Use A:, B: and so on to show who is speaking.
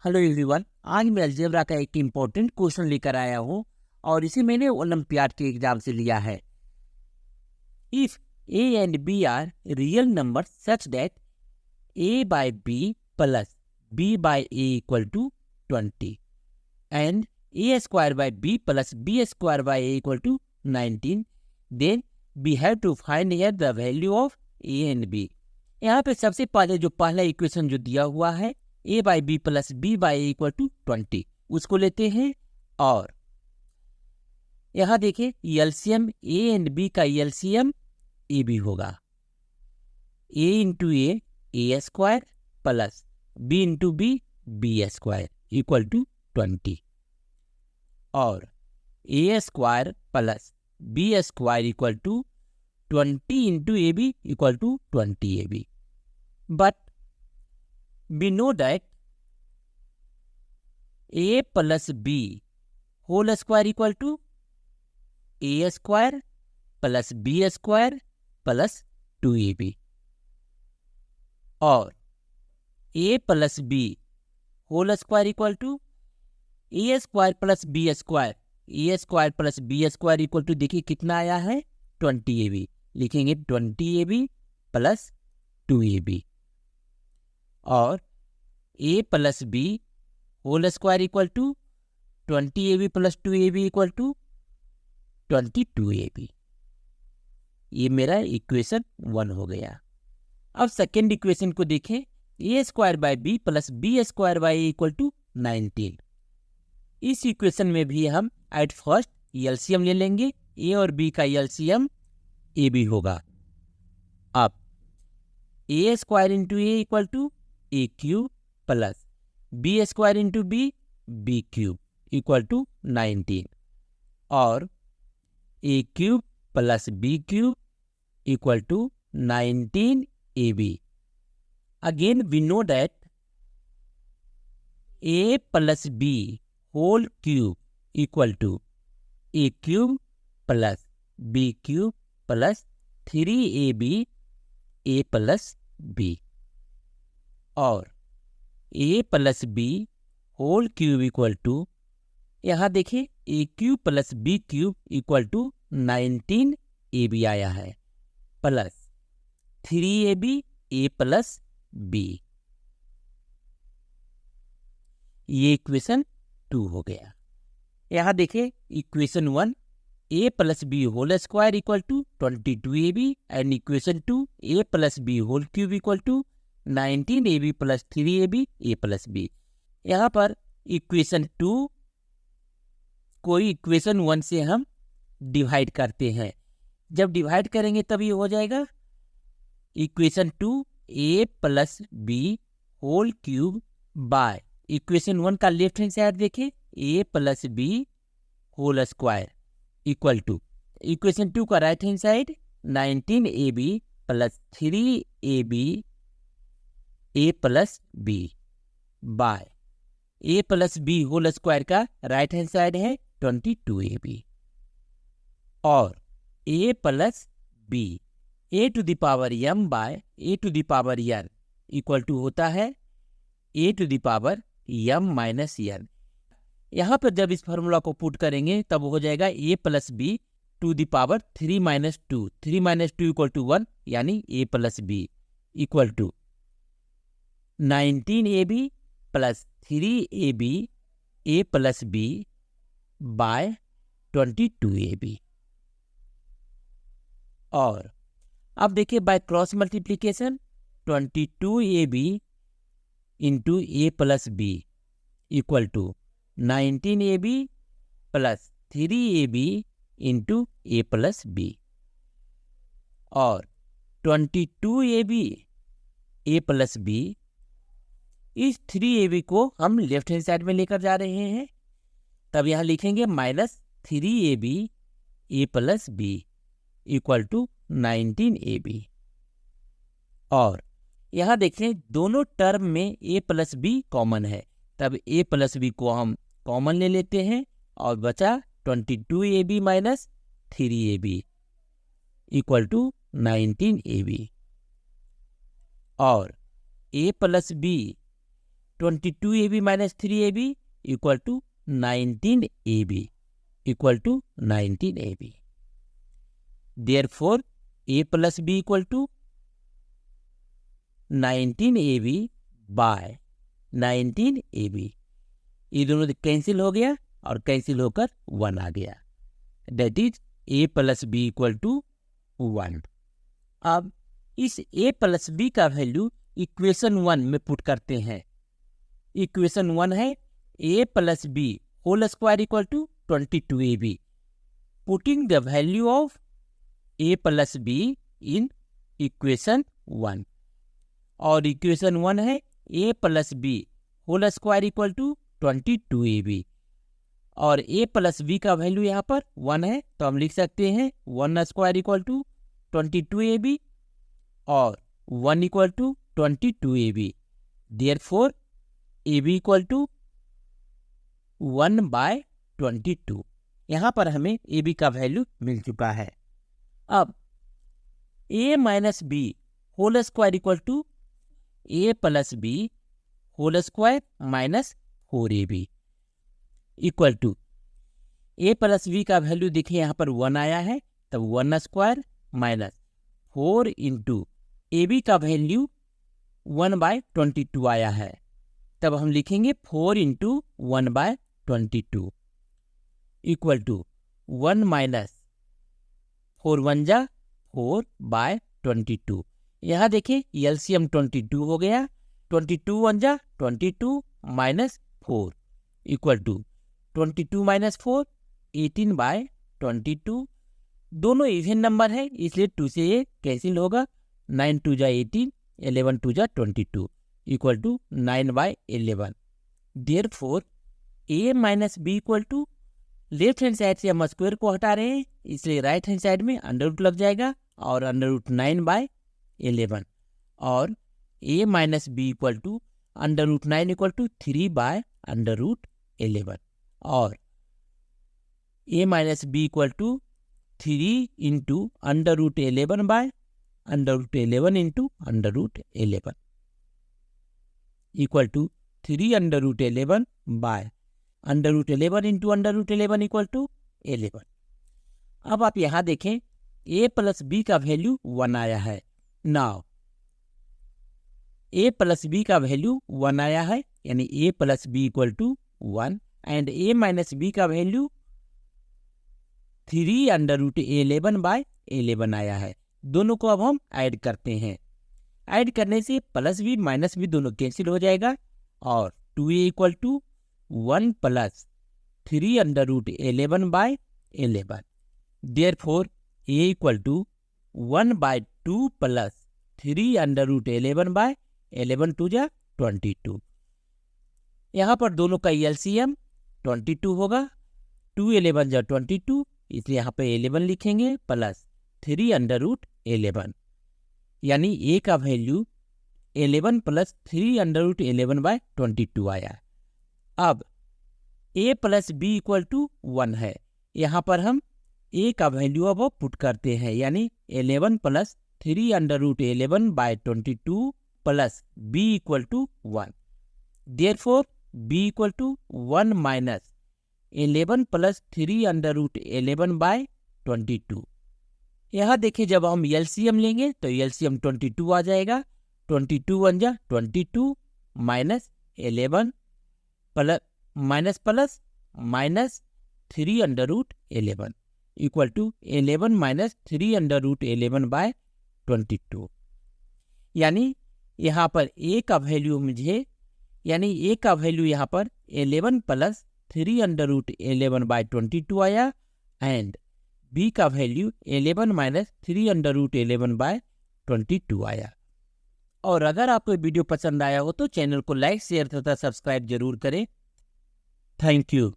A: Hello everyone. आज मैं algebra का एक इम्पोर्टेंट क्वेश्चन लेकर आया हूँ और इसे मैंने ओलंपियाड के एग्जाम से लिया है। If A and B are real number such that A by B plus B by A equal to 20 and A square by B plus B square by A equal to 19, then we have to find here the value of A and B. यहाँ पे सबसे पहले जो पहला equation जो दिया हुआ है a by B plus B by A equal to 20, उसको लेते हैं और यहाँ देखिए एलसीएम ए एंड बी का एलसीएम ए बी होगा। a into A square plus b into B square equal to 20 और A square plus B square equal to 20 into A B equal to 20 A B. But we know that a plus b whole square equal to a square plus b square plus 2ab और a plus b whole square equal to a square plus b square, a square plus b square equal to देखिए कितना आया है 20ab, लिखेंगे 20ab plus 2ab और a plus B whole square equal to 20ab plus 2ab equal to 22ab। ये मेरा equation 1 हो गया। अब सेकेंड इक्वेशन को देखें, a square by B plus B square by A equal to 19। इस इक्वेशन में भी हम एट फर्स्ट एलसीएम ले लेंगे, a और b का एलसीएम ए बी होगा। अब a square into A equal to A cube plus B square into B cube equal to 19 और A cube plus B cube equal to 19 A B. Again we know that A plus B whole cube equal to A cube plus B cube plus 3ab A plus B और a plus B whole cube equal to, यहाँ देखिए A cube plus B cube equal to 19 A B आया है plus 3ab A plus B. ये equation 2 हो गया। यहाँ देखिए equation 1 a plus B whole square equal to 22ab and equation 2 a plus B whole cube equal to 19ab plus 3ab A plus B. यहाँ पर equation 2 को equation 1 से हम डिवाइड करते हैं। जब डिवाइड करेंगे तब ये हो जाएगा equation 2 a plus B whole cube by equation 1 का लेफ्ट हैंड साइड देखिए a plus B whole square equal to equation 2 का right hand side 19ab plus 3ab A plus B by A plus B whole square का right hand side है 22ab और A plus B A to the power m by A to the power n equal to होता है ए to the power m minus n। यहाँ पर जब इस formula को पुट करेंगे तब हो जाएगा A plus B to the power 3 minus 2, 3 minus 2 equal to 1 यानी A plus B equal to 19ab plus 3ab A plus B by 22ab और अब देखिए by cross multiplication 22ab into A plus B equal to 19ab plus 3ab into A plus B और 22ab ए plus B, इस 3ab को हम left hand side में लेकर जा रहे हैं, तब यहाँ लिखेंगे minus 3ab A plus B equal to 19ab और यहाँ देखें दोनों टर्म में a प्लस बी कॉमन है, तब a प्लस बी को हम कॉमन ले लेते हैं और बचा 22ab minus 3ab equal to 19ab और a plus B 22ab minus 3ab equal to 19ab equal to 19ab। Therefore, a plus b equal to 19ab by 19ab। ये दोनों कैंसिल हो गया और कैंसिल होकर 1 आ गया। That is a plus B equal to 1। अब इस a प्लस बी का वैल्यू इक्वेशन 1 में पुट करते हैं। इक्वेशन 1 है a plus B whole square equal to 22ab। Putting the value of a plus B in equation 1, और equation 1 है a plus B whole square equal to 22ab, और a plus B का value यहाँ पर 1 है तो हम लिख सकते हैं 1 स्क्वायर इक्वल टू 22ab और 1 equal to 22ab। Therefore ab equal to 1/22। यहाँ पर हमें ab का वैल्यू मिल चुका है। अब a minus B whole square equal to a plus B whole square minus 4ab equal to a plus B का value देखिए यहाँ पर 1 आया है तब 1 स्क्वायर माइनस 4 इंटू ab का वैल्यू 1/22 आया है तब हम लिखेंगे 4 इंटू 1/22 इक्वल टू 1 माइनस 4 1 जा 4/22। यहाँ देखिए एलसीएम 22 हो गया, 22 1 जा 22 माइनस 4 इक्वल टू 22 माइनस 4 18/22। दोनों इवन नंबर है इसलिए 2 से ये कैंसिल होगा। 9 2 जा 18, 11 2 जा 22 equal to 9/11। Therefore a minus B equal to, left hand side से हम स्क्वायर को हटा रहे हैं इसलिए राइट हैंड साइड में अंडर रूट लग जाएगा और अंडर रूट 9/11, और a minus B equal to under root 9 equal to 3/11, और a minus B equal to 3 into under root 11 by under root 11 into under root 11 equal to 3 under root 11 by under root 11 into under root 11 equal to 11। अब आप यहाँ देखें a plus B का value 1 आया है। Now a plus B का value 1 आया है यानी a plus B equal to 1 and a minus B का वैल्यू 3 अंडर रूट 11/11 आया है। दोनों को अब हम ऐड करते हैं। ऐड करने से प्लस बी माइनस बी दोनों कैंसिल हो जाएगा और 2a equal to 1 plus 3 under root 11/11। Therefore a equal to 1/2 plus 3 under root 11/11 2 जा 22। यहाँ पर दोनों का एलसीएम 22 होगा। 2 11 जा 22 इसलिए यहाँ पे 11 लिखेंगे प्लस 3 अंडर रूट 11 यानी a का वैल्यू 11 प्लस 3 अंडर रूट 11/22 आया। अब a plus B equal to 1 है, यहाँ पर हम a का वैल्यू अब पुट करते हैं यानी 11 plus 3 under root 11/22 plus b equal to 1। Therefore b equal to 1 minus 11 plus 3 under root 11/22। यहाँ देखिए जब हम एलसीएम लेंगे तो एलसीएम 22 आ जाएगा। 22 1 जा 22 minus 11 plus minus 3 under root 11 equal to 11 minus 3 under root 11/22। यानी यहाँ पर a का वैल्यू यहाँ पर 11 प्लस 3 अंडर रूट 11/22 आया एंड b का वैल्यू 11 माइनस 3 अंडर रूट 11/22 आया। और अगर आपको वीडियो पसंद आया हो तो चैनल को लाइक शेयर तथा सब्सक्राइब जरूर करें। Thank you.